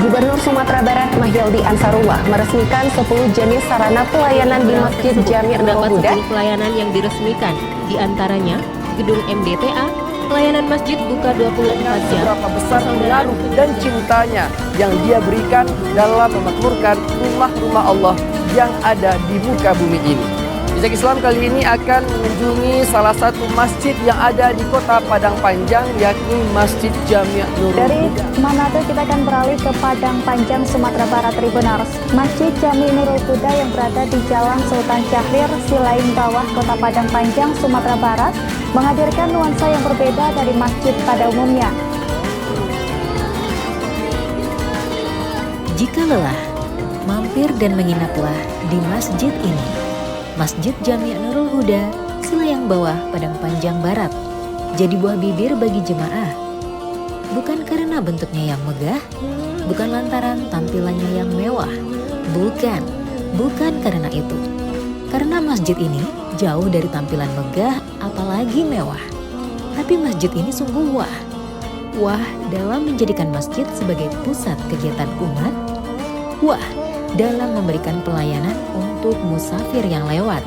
Gubernur Sumatera Barat Mahyildi Ansarullah meresmikan 10 jenis sarana pelayanan di Masjid Jami' Nurul Huda. 10 pelayanan yang diresmikan, di antaranya gedung MDTA, pelayanan masjid buka 24 jam. Seberapa besar pengaruh dan cintanya yang dia berikan dalam memakmurkan rumah-rumah Allah yang ada di muka bumi ini. Bijak Islam kali ini akan mengunjungi salah satu masjid yang ada di kota Padang Panjang, yakni Masjid Jami' Nurul Huda. Dari Manado kita akan beralih ke Padang Panjang, Sumatera Barat, Tribunars. Masjid Jami' Nurul Huda yang berada di Jalan Sultan Syahrir, Silaing Bawah, Kota Padang Panjang, Sumatera Barat, menghadirkan nuansa yang berbeda dari masjid pada umumnya. Jika lelah, mampir dan menginaplah di masjid ini. Masjid Jami' Nurul Huda, Silaing Bawah, Padang Panjang Barat, jadi buah bibir bagi jemaah. Bukan karena bentuknya yang megah, bukan lantaran tampilannya yang mewah, bukan karena itu. Karena masjid ini jauh dari tampilan megah apalagi mewah. Tapi masjid ini sungguh wah dalam menjadikan masjid sebagai pusat kegiatan umat, wah dalam memberikan pelayanan untuk musafir yang lewat.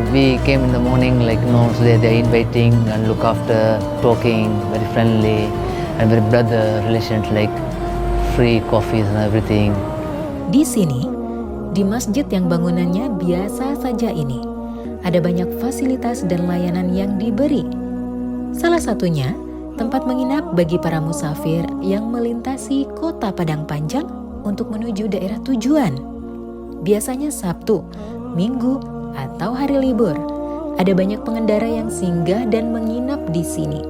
We came in the morning, so they're inviting and look after, talking, very friendly and very brother relations, like free coffees and everything. Di sini, di masjid yang bangunannya biasa saja ini, ada banyak fasilitas dan layanan yang diberi. Salah satunya, tempat menginap bagi para musafir yang melintasi kota Padang Panjang untuk menuju daerah tujuan. Biasanya Sabtu, Minggu, atau hari libur, ada banyak pengendara yang singgah dan menginap di sini.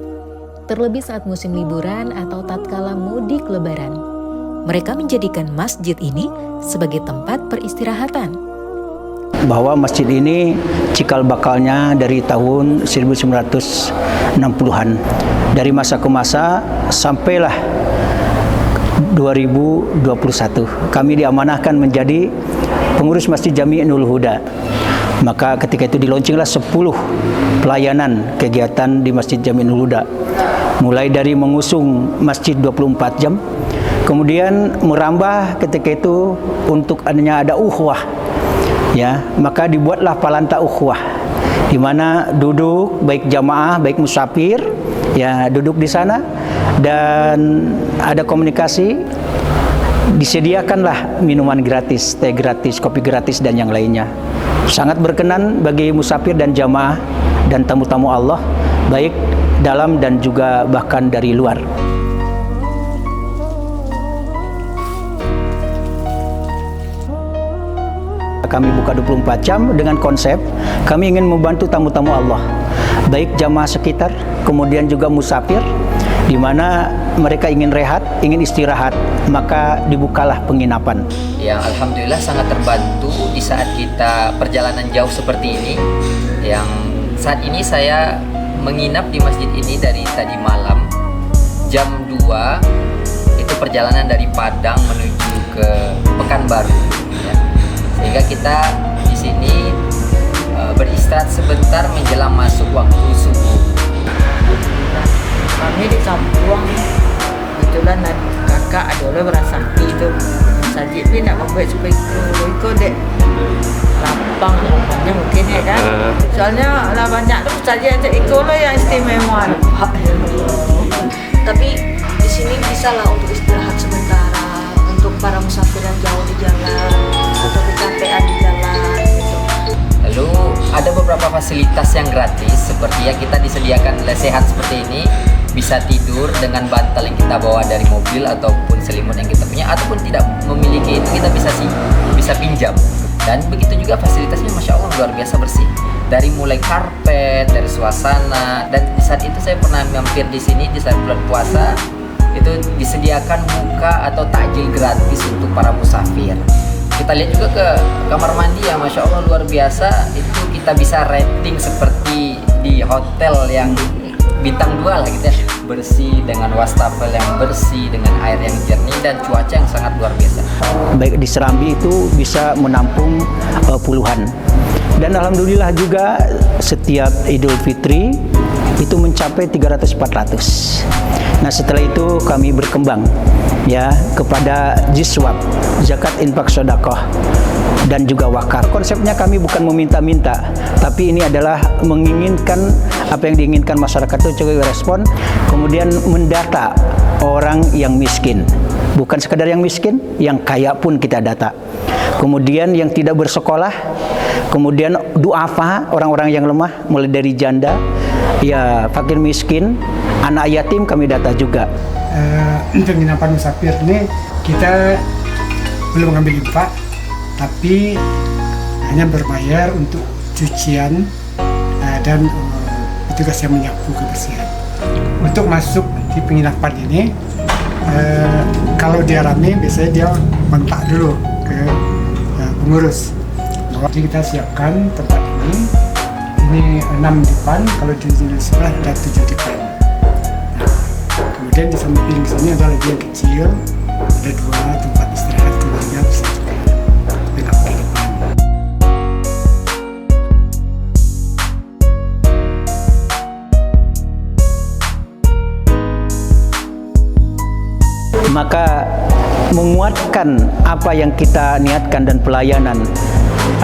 Terlebih saat musim liburan atau tatkala mudik lebaran, mereka menjadikan masjid ini sebagai tempat peristirahatan. Bahwa masjid ini cikal bakalnya dari tahun 1960-an. Dari masa ke masa sampailah 2021 kami diamanahkan menjadi pengurus Masjid Jami' Nurul Huda. Maka ketika itu dilaunchinglah 10 pelayanan kegiatan di Masjid Jami' Nurul Huda. Mulai dari mengusung masjid 24 jam, kemudian merambah ketika itu untuk adanya ada ukhuwah. Ya, maka dibuatlah Palanta Ukhuwah, di mana duduk baik jamaah baik musafir ya duduk di sana dan ada komunikasi, disediakanlah minuman gratis, teh gratis, kopi gratis dan yang lainnya. Sangat berkenan bagi musafir dan jamaah dan tamu-tamu Allah baik dalam dan juga bahkan dari luar. Kami buka 24 jam dengan konsep kami ingin membantu tamu-tamu Allah, baik jamaah sekitar, kemudian juga musafir, di mana mereka ingin rehat, ingin istirahat, maka dibukalah penginapan. Yang alhamdulillah sangat terbantu di saat kita perjalanan jauh seperti ini. Yang saat ini saya menginap di masjid ini dari tadi malam jam 2, itu perjalanan dari Padang menuju ke Pekanbaru. Ya. Sehingga kita di sini beristirahat sebentar menjelang masuk waktu subuh. Kami di kampung, kebetulan kakak adalah berasakti itu. Sajid ni nak membuat supaya ikut dek lapang lapannya mungkin ya kan. Soalnya lah banyak tu sajid yang ikut lah yang istimewa. Tapi di sini bisa lah untuk istirahat sementara, untuk para musafir yang jauh di jalan, atau kecapean di jalan. Lalu ada beberapa fasilitas yang gratis, seperti ya kita disediakan lesehan seperti ini, bisa tidur dengan bantal yang kita bawa dari mobil ataupun selimut yang kita punya, ataupun tidak memiliki itu kita bisa pinjam. Dan begitu juga fasilitasnya Masya Allah luar biasa bersih. Dari mulai karpet, dari suasana, dan di saat itu saya pernah mampir di sini di saat bulan puasa, itu disediakan buka atau takjil gratis untuk para musafir. Kita lihat juga ke kamar mandi yang Masya Allah luar biasa, itu kita bisa rating seperti di hotel yang bintang 2 lah gitu ya, bersih dengan wastafel yang bersih, dengan air yang jernih dan cuaca yang sangat luar biasa. Baik di Serambi itu bisa menampung puluhan. Dan alhamdulillah juga setiap Idul Fitri itu mencapai 300-400. Nah, setelah itu kami berkembang ya kepada jiswab, zakat infak sedekah dan juga wakaf. Konsepnya kami bukan meminta-minta, tapi ini adalah menginginkan apa yang diinginkan masyarakat itu coba respon, kemudian mendata orang yang miskin. Bukan sekadar yang miskin, yang kaya pun kita data. Kemudian yang tidak bersekolah, kemudian duafa, orang-orang yang lemah, mulai dari janda, ya fakir miskin, anak yatim kami data juga. Penginapan musafir ini kita belum mengambil infak, tapi hanya berbayar untuk cucian dan petugas yang menyapu kebersihan. Untuk masuk di penginapan ini, kalau dia rame biasanya dia kontak dulu ke pengurus. Jadi kita siapkan tempat ini 6 dipan, kalau di sebelah ada 7 dipan. Kemudian di samping sini ada lagi yang kecil, ada 2 tempat istirahat, kemudian bisa juga dengan di depan. Maka menguatkan apa yang kita niatkan dan pelayanan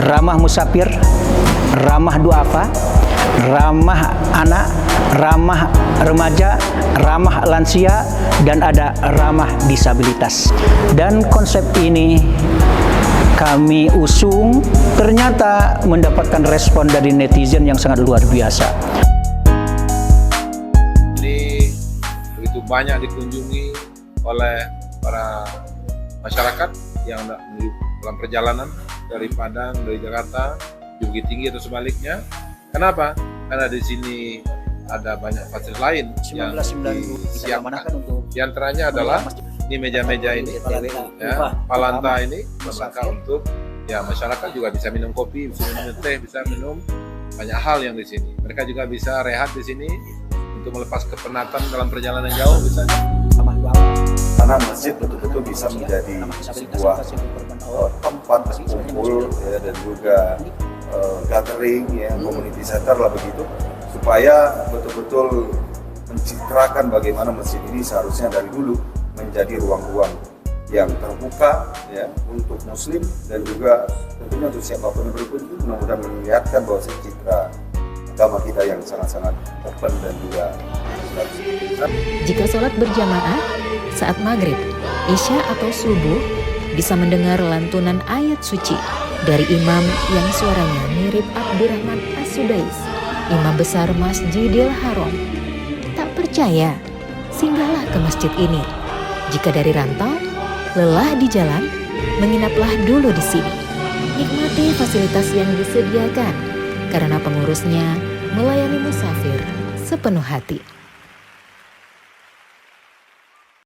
ramah musafir, ramah duafa, ramah anak, ramah remaja, ramah lansia, dan ada ramah disabilitas. Dan konsep ini kami usung, ternyata mendapatkan respon dari netizen yang sangat luar biasa. Ini begitu banyak dikunjungi oleh para masyarakat yang dalam perjalanan dari Padang, dari Jakarta, di Bukit Tinggi atau sebaliknya. Kenapa? Karena di sini ada banyak fasilitas lain yang disiapkan. Di antaranya adalah ini meja-meja ini, ya, palanta ini, maka untuk ya masyarakat juga bisa minum kopi, bisa minum teh, bisa minum banyak hal yang di sini. Mereka juga bisa rehat di sini untuk melepas kepenatan dalam perjalanan jauh misalnya. Karena masjid betul-betul bisa menjadi sebuah tempat kumpul ya, dan juga gathering ya, community center lah begitu, supaya betul-betul mencitrakan bagaimana masjid ini seharusnya dari dulu menjadi ruang-ruang yang terbuka ya untuk muslim dan juga tentunya untuk siapapun yang berkunjung, mudah-mudahan melihatkan bahwa citra agama kita yang sangat-sangat open dan juga Jika sholat berjamaah saat maghrib, isya atau subuh, bisa mendengar lantunan ayat suci dari imam yang suaranya mirip Abdurrahman As-Sudais, imam besar Masjidil Haram. Tak percaya? Singgahlah ke masjid ini. Jika dari rantau, lelah di jalan, menginaplah dulu di sini. Nikmati fasilitas yang disediakan, karena pengurusnya melayani musafir sepenuh hati.